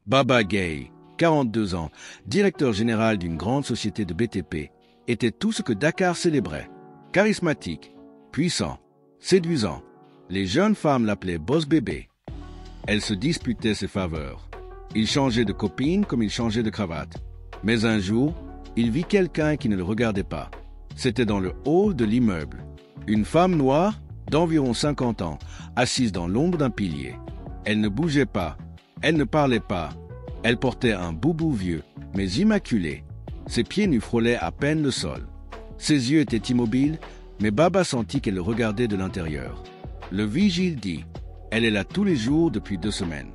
Baba Gay, 42 ans, directeur général d'une grande société de BTP, était tout ce que Dakar célébrait. Charismatique, puissant, séduisant. Les jeunes femmes l'appelaient Boss Bébé. Elles se disputaient ses faveurs. Il changeait de copine comme il changeait de cravate. Mais un jour, il vit quelqu'un qui ne le regardait pas. C'était dans le hall de l'immeuble. Une femme noire, d'environ 50 ans, assise dans l'ombre d'un pilier. Elle ne bougeait pas, elle ne parlait pas. Elle portait un boubou vieux, mais immaculé. Ses pieds nus frôlaient à peine le sol. Ses yeux étaient immobiles, mais Baba sentit qu'elle le regardait de l'intérieur. Le vigile dit « Elle est là tous les jours depuis 2 semaines.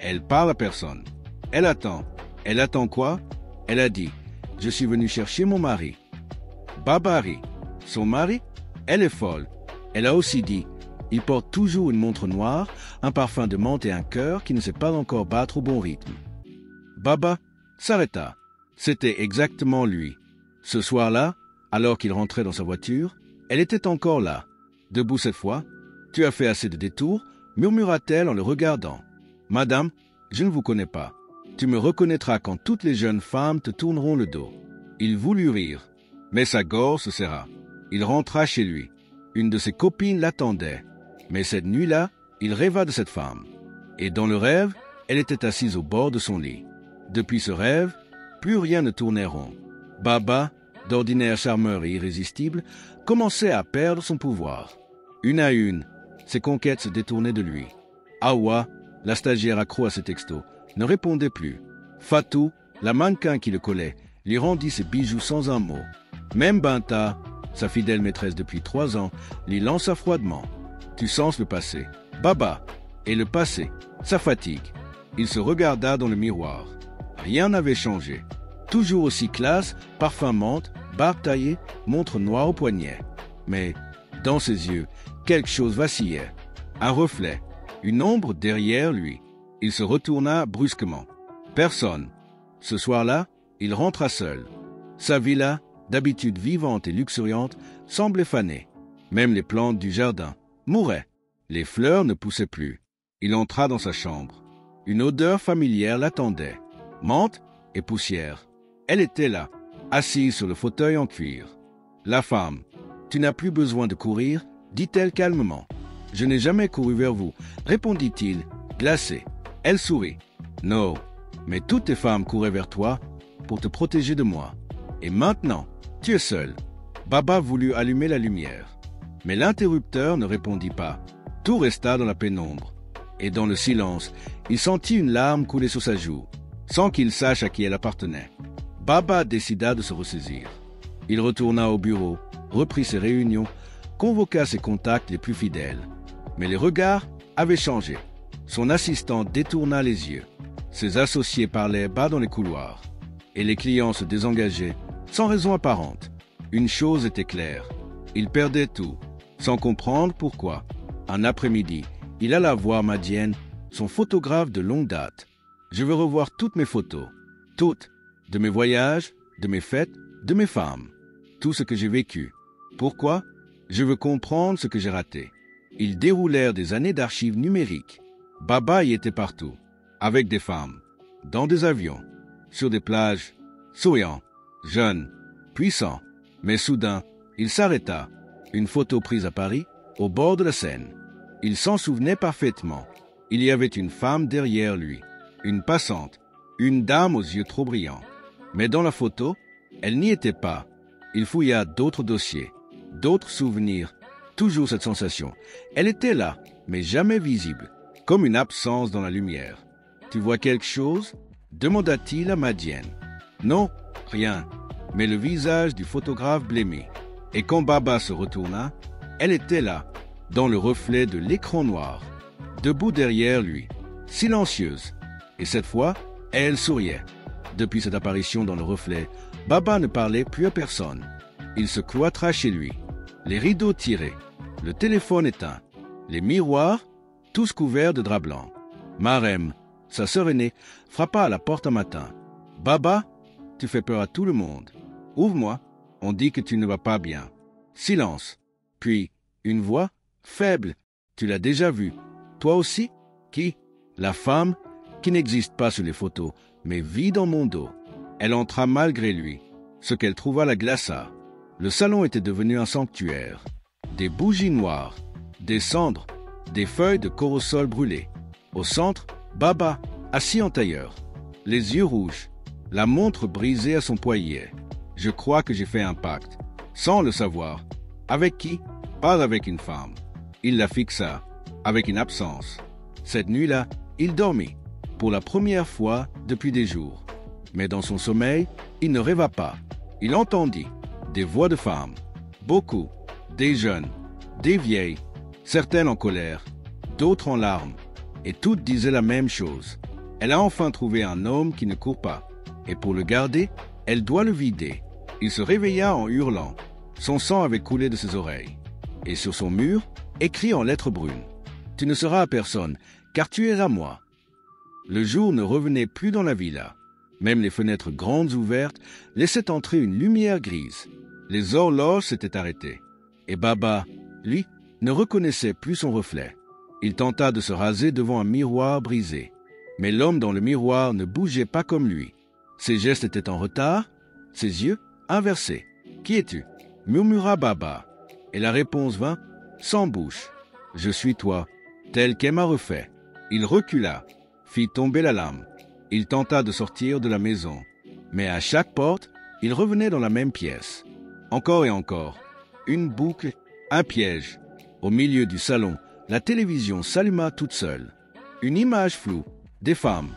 Elle parle à personne. Elle attend. Elle attend quoi? Elle a dit « Je suis venu chercher mon mari. » Baba rit. Son mari? Elle est folle. Elle a aussi dit « Il porte toujours une montre noire, un parfum de menthe et un cœur qui ne sait pas encore battre au bon rythme. » Baba s'arrêta. C'était exactement lui. Ce soir-là, alors qu'il rentrait dans sa voiture, elle était encore là. Debout cette fois. « Tu as fait assez de détours » murmura-t-elle en le regardant. « Madame, je ne vous connais pas. Tu me reconnaîtras quand toutes les jeunes femmes te tourneront le dos. » Il voulut rire, mais sa gorge se serra. Il rentra chez lui. Une de ses copines l'attendait. Mais cette nuit-là, il rêva de cette femme. Et dans le rêve, elle était assise au bord de son lit. Depuis ce rêve, plus rien ne tournait rond. Baba, d'ordinaire charmeur et irrésistible, commençait à perdre son pouvoir. Une à une, ses conquêtes se détournaient de lui. Awa, la stagiaire accro à ses textos, ne répondait plus. Fatou, la mannequin qui le collait, lui rendit ses bijoux sans un mot. Même Binta, sa fidèle maîtresse depuis 3 ans, lui lança froidement. « Tu sens le passé. Baba. » Et le passé, sa fatigue. Il se regarda dans le miroir. Rien n'avait changé. Toujours aussi classe, parfum menthe, barbe taillée, montre noire au poignet. Mais, dans ses yeux, quelque chose vacillait. Un reflet, une ombre derrière lui. Il se retourna brusquement. Personne. Ce soir-là, il rentra seul. Sa villa, d'habitude vivante et luxuriante, semblait fanée. Même les plantes du jardin mouraient. Les fleurs ne poussaient plus. Il entra dans sa chambre. Une odeur familière l'attendait. Menthe et poussière. Elle était là, assise sur le fauteuil en cuir. La femme. « Tu n'as plus besoin de courir » dit-elle calmement. « Je n'ai jamais couru vers vous » répondit-il, glacé. Elle sourit. « Non, mais toutes tes femmes couraient vers toi pour te protéger de moi. Et maintenant, tu es seul. » Baba voulut allumer la lumière. Mais l'interrupteur ne répondit pas. Tout resta dans la pénombre. Et dans le silence, il sentit une larme couler sur sa joue, sans qu'il sache à qui elle appartenait. Baba décida de se ressaisir. Il retourna au bureau, reprit ses réunions, convoqua ses contacts les plus fidèles. Mais les regards avaient changé. Son assistant détourna les yeux. Ses associés parlaient bas dans les couloirs. Et les clients se désengageaient, sans raison apparente. Une chose était claire. Il perdait tout, sans comprendre pourquoi. Un après-midi, il alla voir Madienne, son photographe de longue date. « Je veux revoir toutes mes photos. Toutes. De mes voyages, de mes fêtes, de mes femmes. Tout ce que j'ai vécu. Pourquoi? Je veux comprendre ce que j'ai raté. » Ils déroulèrent des années d'archives numériques. Baba y était partout, avec des femmes, dans des avions, sur des plages, souriant, jeune, puissant. Mais soudain, il s'arrêta. Une photo prise à Paris, au bord de la Seine. Il s'en souvenait parfaitement. Il y avait une femme derrière lui, une passante, une dame aux yeux trop brillants. Mais dans la photo, elle n'y était pas. Il fouilla d'autres dossiers, d'autres souvenirs. Toujours cette sensation. Elle était là, mais jamais visible, comme une absence dans la lumière. « Tu vois quelque chose » demanda-t-il à Madienne. « Non, rien, mais le visage du photographe blêmi. » Et quand Baba se retourna, elle était là, dans le reflet de l'écran noir, debout derrière lui, silencieuse. Et cette fois, elle souriait. Depuis cette apparition dans le reflet, Baba ne parlait plus à personne. Il se cloîtra chez lui. Les rideaux tirés, le téléphone éteint, les miroirs, tous couverts de drap blanc. Marem, sa sœur aînée, frappa à la porte un matin. « Baba, tu fais peur à tout le monde. Ouvre-moi, on dit que tu ne vas pas bien. » Silence. Puis, une voix, faible. « Tu l'as déjà vue. Toi aussi ?» Qui ? La femme, qui n'existe pas sur les photos, mais vit dans mon dos. Elle entra malgré lui. Ce qu'elle trouva la glaça. Le salon était devenu un sanctuaire. Des bougies noires, des cendres, des feuilles de corosol brûlées. Au centre, Baba, assis en tailleur, les yeux rouges, la montre brisée à son poignet. Je crois que j'ai fait un pacte, sans le savoir. Avec qui? Pas avec une femme. Il la fixa, avec une absence. Cette nuit-là, il dormit, pour la première fois depuis des jours. Mais dans son sommeil, il ne rêva pas. Il entendit des voix de femmes, beaucoup, des jeunes, des vieilles, certaines en colère, d'autres en larmes, et toutes disaient la même chose. Elle a enfin trouvé un homme qui ne court pas, et pour le garder, elle doit le vider. Il se réveilla en hurlant. Son sang avait coulé de ses oreilles. Et sur son mur, écrit en lettres brunes, « Tu ne seras à personne, car tu es à moi. » Le jour ne revenait plus dans la villa. Même les fenêtres grandes ouvertes laissaient entrer une lumière grise. Les horloges s'étaient arrêtées. Et Baba, lui, ne reconnaissait plus son reflet. Il tenta de se raser devant un miroir brisé. Mais l'homme dans le miroir ne bougeait pas comme lui. Ses gestes étaient en retard, ses yeux inversés. « Qui es-tu » murmura Baba. Et la réponse vint, sans bouche. « Je suis toi, tel qu'Emma refait. » Il recula, fit tomber la lame. Il tenta de sortir de la maison. Mais à chaque porte, il revenait dans la même pièce. Encore et encore. Une boucle, un piège. Au milieu du salon, la télévision s'alluma toute seule. Une image floue, des femmes,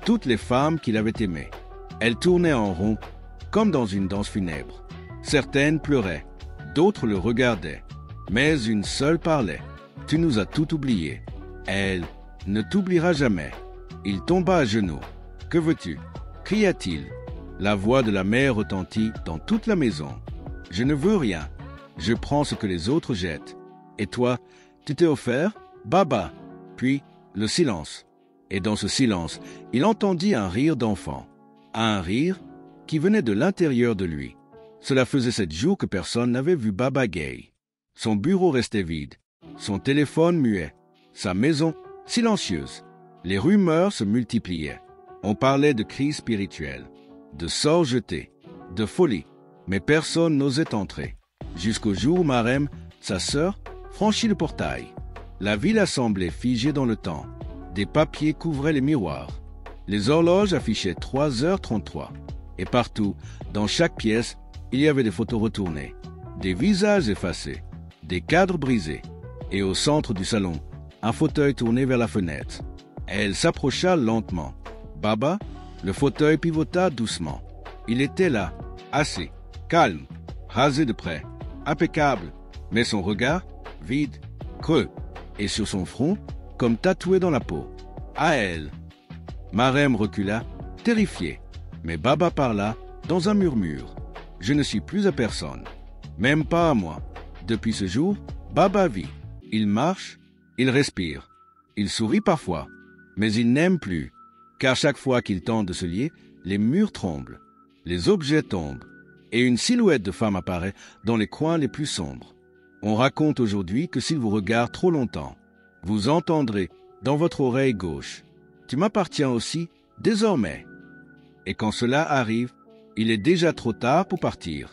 toutes les femmes qu'il avait aimées. Elles tournaient en rond, comme dans une danse funèbre. Certaines pleuraient, d'autres le regardaient. Mais une seule parlait. « Tu nous as tout oublié. Elle ne t'oubliera jamais. » Il tomba à genoux. « Que veux-tu » cria-t-il. La voix de la mère retentit dans toute la maison. « Je ne veux rien. Je prends ce que les autres jettent. Et toi, tu t'es offert » Baba. Puis, le silence. Et dans ce silence, il entendit un rire d'enfant. Un rire qui venait de l'intérieur de lui. Cela faisait 7 jours que personne n'avait vu Baba Gay. Son bureau restait vide, son téléphone muet, sa maison silencieuse. Les rumeurs se multipliaient. On parlait de crise spirituelle, de sorts jetés, de folie, mais personne n'osait entrer. Jusqu'au jour où Marem, sa sœur, franchit le portail. La ville semblait figée dans le temps. Des papiers couvraient les miroirs. Les horloges affichaient 3h33. Et partout, dans chaque pièce, il y avait des photos retournées, des visages effacés, des cadres brisés. Et au centre du salon, un fauteuil tourné vers la fenêtre. Elle s'approcha lentement. Baba, le fauteuil pivota doucement. Il était là, assis, calme, rasé de près, impeccable, mais son regard, vide, creux, et sur son front, comme tatoué dans la peau. À elle. Marem recula, terrifié, mais Baba parla dans un murmure. « Je ne suis plus à personne, même pas à moi. Depuis ce jour, Baba vit. Il marche, il respire, il sourit parfois, mais il n'aime plus, car chaque fois qu'il tente de se lier, les murs tremblent, les objets tombent, et une silhouette de femme apparaît dans les coins les plus sombres. On raconte aujourd'hui que s'il vous regarde trop longtemps, vous entendrez dans votre oreille gauche « Tu m'appartiens aussi, désormais ». Et quand cela arrive, il est déjà trop tard pour partir.